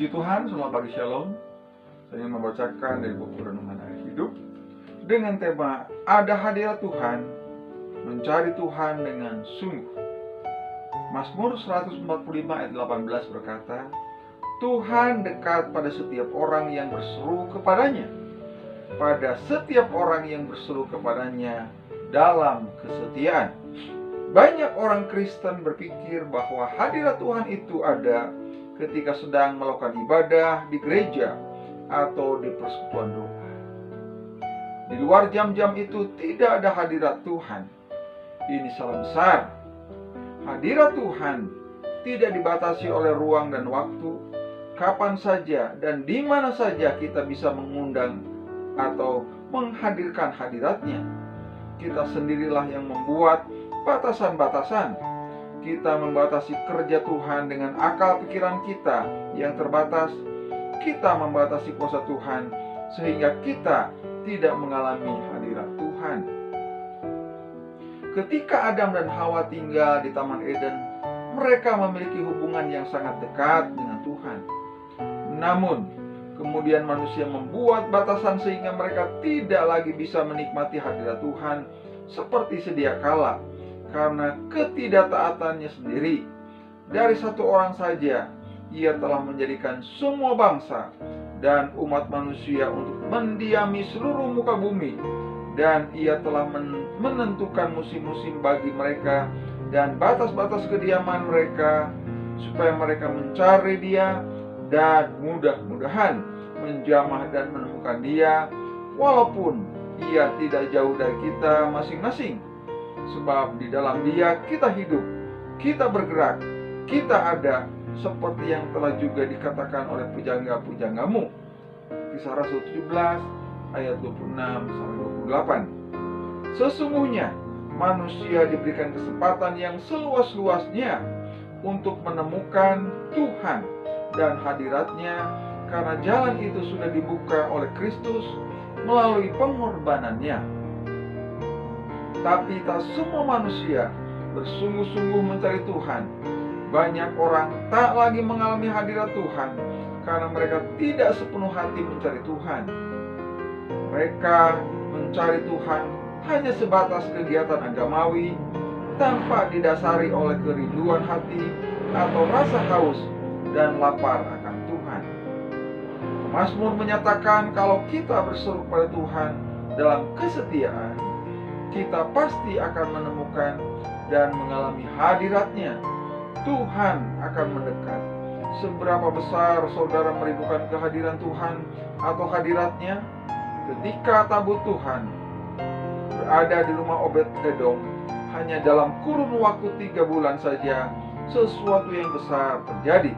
Puji Tuhan, selamat pagi Shalom. Saya ingin membacakan dari buku Renungan Air Hidup dengan tema Ada Hadirat Tuhan, Mencari Tuhan dengan Sungguh. Mazmur 145 ayat 18 berkata, Tuhan dekat pada setiap orang yang berseru kepadanya, pada setiap orang yang berseru kepadanya dalam kesetiaan. Banyak orang Kristen berpikir bahwa hadirat Tuhan itu ada ketika sedang melakukan ibadah di gereja atau di persekutuan doa. Di luar jam-jam itu tidak ada hadirat Tuhan. Ini salah besar. Hadirat Tuhan tidak dibatasi oleh ruang dan waktu. Kapan saja dan di mana saja kita bisa mengundang atau menghadirkan hadiratnya. Kita sendirilah yang membuat batasan-batasan. Kita membatasi kerja Tuhan dengan akal pikiran kita yang terbatas. Kita membatasi kuasa Tuhan sehingga kita tidak mengalami hadirat Tuhan. Ketika Adam dan Hawa tinggal di Taman Eden, mereka memiliki hubungan yang sangat dekat dengan Tuhan. Namun, kemudian manusia membuat batasan sehingga mereka tidak lagi bisa menikmati hadirat Tuhan seperti sedia kala karena ketidaktaatannya sendiri. Dari satu orang saja, ia telah menjadikan semua bangsa dan umat manusia untuk mendiami seluruh muka bumi, dan ia telah menentukan musim-musim bagi mereka dan batas-batas kediaman mereka supaya mereka mencari Dia dan mudah-mudahan menjamah dan menemukan Dia walaupun Ia tidak jauh dari kita masing-masing. Sebab di dalam Dia kita hidup, kita bergerak, kita ada, seperti yang telah juga dikatakan oleh pujangga-pujanggamu. Kisah Rasul 17 ayat 26-28. Sesungguhnya manusia diberikan kesempatan yang seluas-luasnya untuk menemukan Tuhan dan hadiratnya, karena jalan itu sudah dibuka oleh Kristus melalui pengorbanannya. Tapi tak semua manusia bersungguh-sungguh mencari Tuhan. Banyak orang tak lagi mengalami hadirat Tuhan karena mereka tidak sepenuh hati mencari Tuhan. Mereka mencari Tuhan hanya sebatas kegiatan agamawi tanpa didasari oleh kerinduan hati atau rasa haus dan lapar akan Tuhan. Mazmur menyatakan kalau kita berseru kepada Tuhan dalam kesetiaan, kita pasti akan menemukan dan mengalami hadiratnya. Tuhan akan mendekat. Seberapa besar saudara merindukan kehadiran Tuhan atau hadiratnya? Ketika tabut Tuhan berada di rumah Obed-Edom, hanya dalam kurun waktu 3 bulan saja sesuatu yang besar terjadi.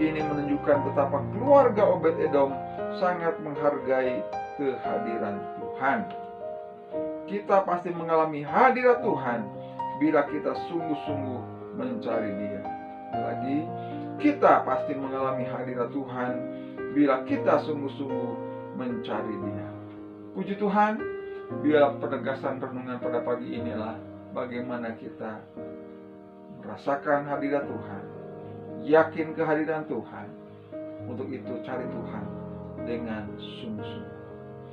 Ini menunjukkan betapa keluarga Obed-Edom sangat menghargai kehadiran Tuhan. Kita pasti mengalami hadirat Tuhan bila kita sungguh-sungguh mencari Dia. Lagi, kita pasti mengalami hadirat Tuhan bila kita sungguh-sungguh mencari Dia. Puji Tuhan, biarlah penegasan renungan pada pagi inilah bagaimana kita merasakan hadirat Tuhan, yakin kehadiran Tuhan. Untuk itu cari Tuhan dengan sungguh-sungguh.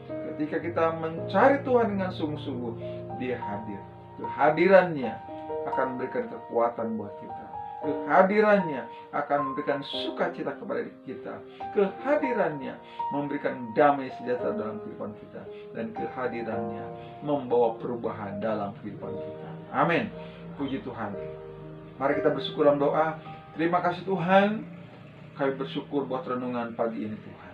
Ketika kita mencari Tuhan dengan sungguh-sungguh, Dia hadir. Kehadirannya akan memberikan kekuatan buat kita. Kehadirannya akan memberikan sukacita kepada kita. Kehadirannya memberikan damai sejahtera dalam kehidupan kita. Dan kehadirannya membawa perubahan dalam kehidupan kita. Amin. Puji Tuhan. Mari kita bersyukur dalam doa. Terima kasih Tuhan. Kami bersyukur buat renungan pagi ini Tuhan.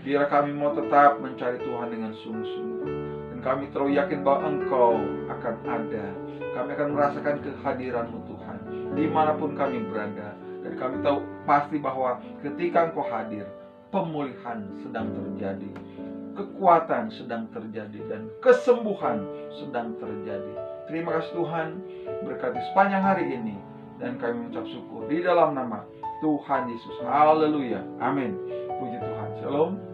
Biar kami mau tetap mencari Tuhan dengan sungguh-sungguh. Dan kami terlalu yakin bahwa Engkau akan ada. Kami akan merasakan kehadiran-Mu Tuhan dimanapun kami berada. Dan kami tahu pasti bahwa ketika Engkau hadir, pemulihan sedang terjadi, kekuatan sedang terjadi, dan kesembuhan sedang terjadi. Terima kasih Tuhan, berkati sepanjang hari ini. Dan kami mengucap syukur di dalam nama Tuhan Yesus. Haleluya. Amin. Puji Tuhan. Shalom.